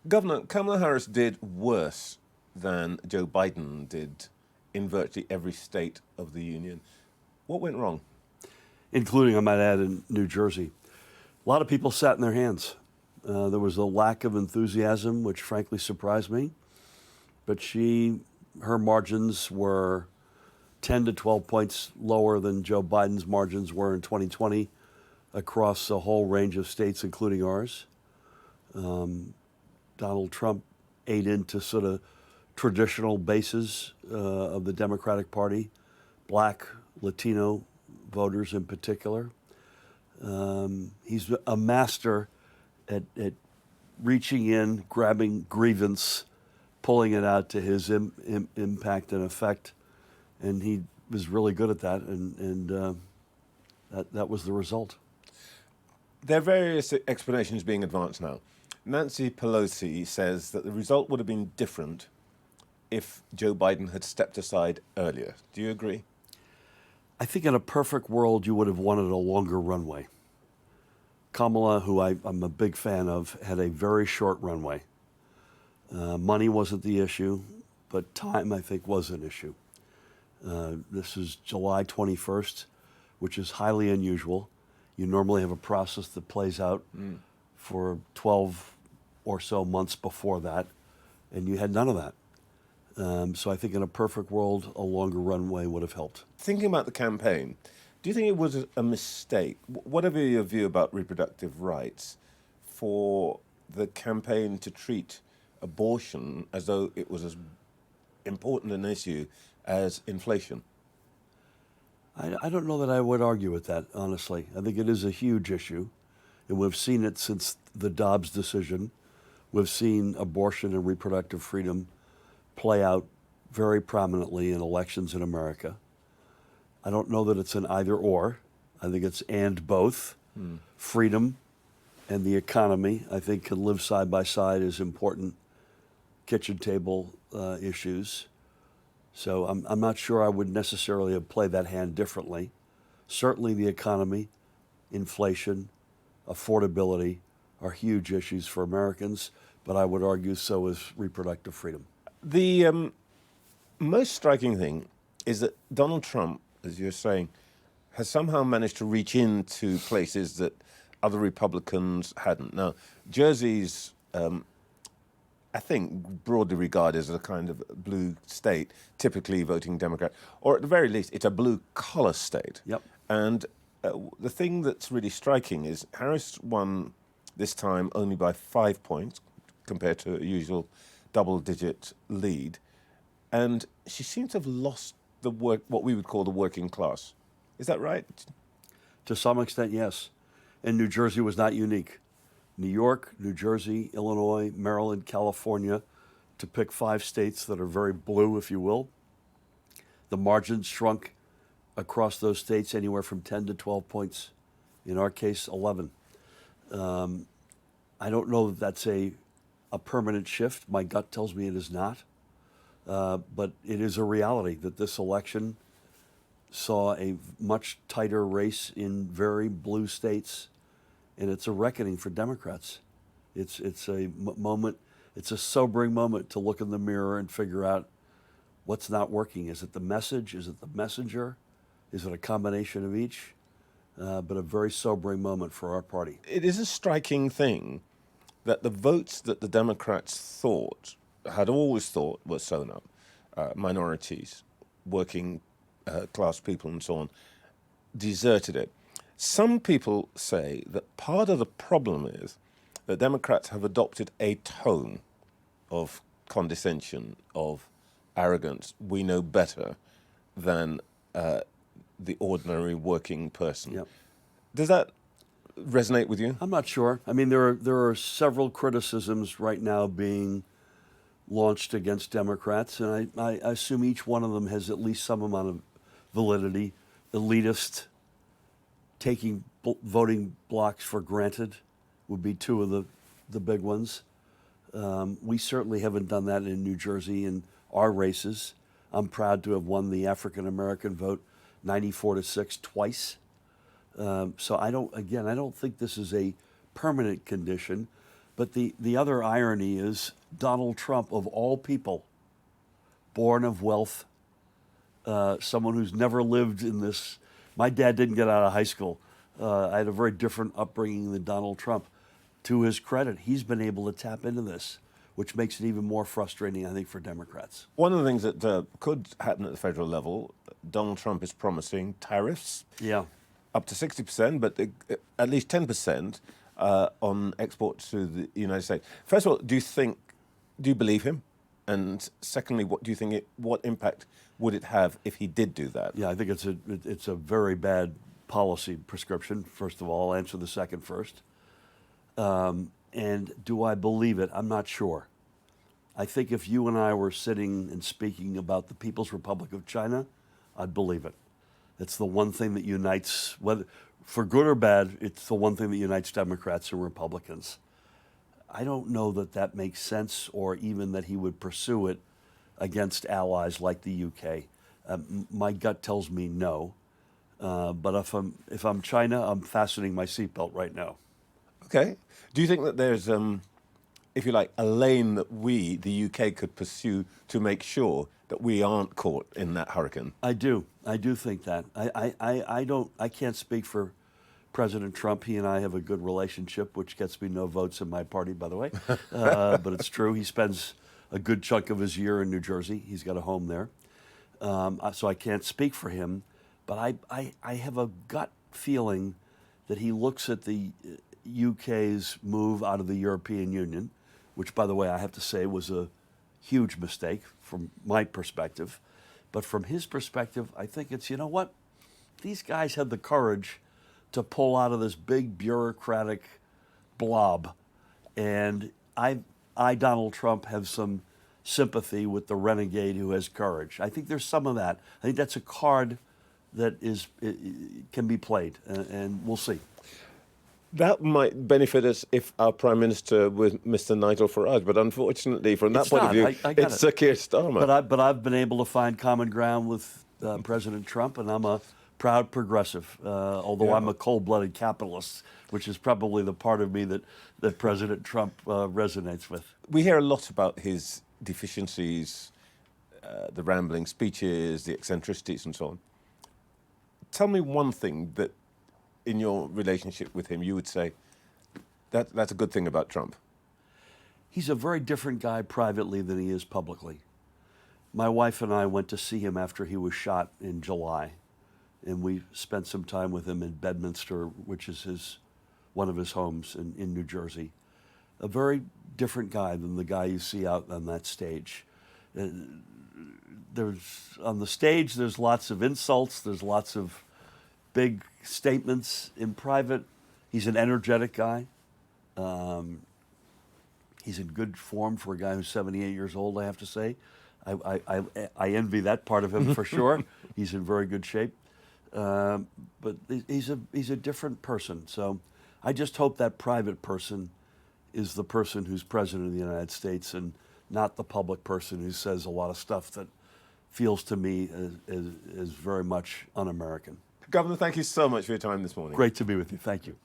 Governor, Kamala Harris did worse than Joe Biden did in virtually every state of the union. What went wrong? Including, I might add, in New Jersey. A lot of people sat in their hands. There was a lack of enthusiasm, which frankly surprised me. But her margins were 10 to 12 points lower than Joe Biden's margins were in 2020 across a whole range of states, including ours. Donald Trump ate into sort of traditional bases of the Democratic Party, Black, Latino voters in particular. He's a master at reaching in, grabbing grievance, pulling it out to his impact and effect, and he was really good at that, and that was the result. There are various explanations being advanced now. Nancy Pelosi says that the result would have been different if Joe Biden had stepped aside earlier. Do you agree? I think in a perfect world, you would have wanted a longer runway. Kamala, who I'm a big fan of, had a very short runway. Money wasn't the issue, but time, I think, was an issue. This is July 21st, which is highly unusual. You normally have a process that plays out for 12 or so months before that, and you had none of that. So I think in a perfect world, a longer runway would have helped. Thinking about the campaign, do you think it was a mistake, whatever your view about reproductive rights, for the campaign to treat abortion as though it was as important an issue as inflation? I don't know that I would argue with that, honestly. I think it is a huge issue, and we've seen it since the Dobbs decision. We've seen abortion and reproductive freedom play out very prominently in elections in America. I don't know that it's an either or. I think it's and both. Freedom and the economy, I think, can live side by side as important kitchen table issues. So I'm not sure I would necessarily have played that hand differently. Certainly the economy, inflation, affordability are huge issues for Americans, but I would argue so is reproductive freedom. The most striking thing is that Donald Trump, as you're saying, has somehow managed to reach into places that other Republicans hadn't. Now, Jersey's, I think, broadly regarded as a kind of blue state, typically voting Democrat, or at the very least, it's a blue-collar state. Yep. And the thing that's really striking is Harris won this time only by 5 points compared to a usual double-digit lead, and she seems to have lost what we would call the working class. Is that right? To some extent, yes. And New Jersey was not unique. New York, New Jersey, Illinois, Maryland, California, to pick 5 states that are very blue, if you will. The margins shrunk across those states anywhere from 10 to 12 points. In our case, 11. I don't know that that's a permanent shift. My gut tells me it is not. But it is a reality that this election saw a much tighter race in very blue states, and it's a reckoning for Democrats. It's a moment, it's a sobering moment to look in the mirror and figure out what's not working. Is it the message? Is it the messenger? Is it a combination of each? But a very sobering moment for our party. It is a striking thing that the votes that the Democrats had always thought were sewn up, minorities, working class people and so on, deserted it. Some people say that part of the problem is that Democrats have adopted a tone of condescension, of arrogance. We know better than the ordinary working person. Yep. Does that resonate with you? I'm not sure. I mean, there are several criticisms right now being launched against Democrats, and I assume each one of them has at least some amount of validity. Elitist, taking voting blocks for granted would be 2 of the big ones. We certainly haven't done that in New Jersey in our races. I'm proud to have won the African American vote 94-6 twice. So I don't think this is a permanent condition. But the other irony is Donald Trump, of all people, born of wealth, someone who's never lived in this. My dad didn't get out of high school. I had a very different upbringing than Donald Trump. To his credit, he's been able to tap into this, which makes it even more frustrating, I think, for Democrats. One of the things that could happen at the federal level, Donald Trump is promising tariffs. Yeah. Up to 60%, but at least 10% on exports to the United States. First of all, do you believe him? And secondly, what do you think? What impact would it have if he did do that? Yeah, I think it's a very bad policy prescription. First of all, I'll answer the second first. And do I believe it? I'm not sure. I think if you and I were sitting and speaking about the People's Republic of China, I'd believe it. It's the one thing that unites, whether for good or bad, it's the one thing that unites Democrats and Republicans. I don't know that that makes sense, or even that he would pursue it against allies like the UK. My gut tells me no. But if I'm China, I'm fastening my seatbelt right now. Okay. Do you think that there's, if you like, a lane that we, the UK, could pursue to make sure that we aren't caught in that hurricane? I do think that. I can't speak for President Trump. He and I have a good relationship, which gets me no votes in my party, by the way. But it's true. He spends a good chunk of his year in New Jersey. He's got a home there. So I can't speak for him. But I have a gut feeling that he looks at the UK's move out of the European Union, which, by the way, I have to say was a huge mistake from my perspective. But from his perspective, I think it's, you know what? These guys had the courage to pull out of this big bureaucratic blob. And I, Donald Trump, have some sympathy with the renegade who has courage. I think there's some of that. I think that's a card that can be played, and we'll see. That might benefit us if our Prime Minister was Mr. Nigel Farage, but unfortunately, from that point of view, it's Sir Keir Starmer. But I've been able to find common ground with President Trump, and I'm a proud progressive, although I'm a cold-blooded capitalist, which is probably the part of me that President Trump resonates with. We hear a lot about his deficiencies, the rambling speeches, the eccentricities, and so on. Tell me one thing that, in your relationship with him, you would say that's a good thing about Trump. He's a very different guy privately than he is publicly. My wife and I went to see him after he was shot in July, and we spent some time with him in Bedminster, which is one of his homes in New Jersey. A very different guy than the guy you see out on that stage. On the stage, there's lots of insults, there's lots of big statements. In private, he's an energetic guy. He's in good form for a guy who's 78 years old, I have to say. I envy that part of him for sure. He's in very good shape. But he's a different person. So I just hope that private person is the person who's president of the United States, and not the public person who says a lot of stuff that feels to me as very much un-American. Governor, thank you so much for your time this morning. Great to be with you. Thank you.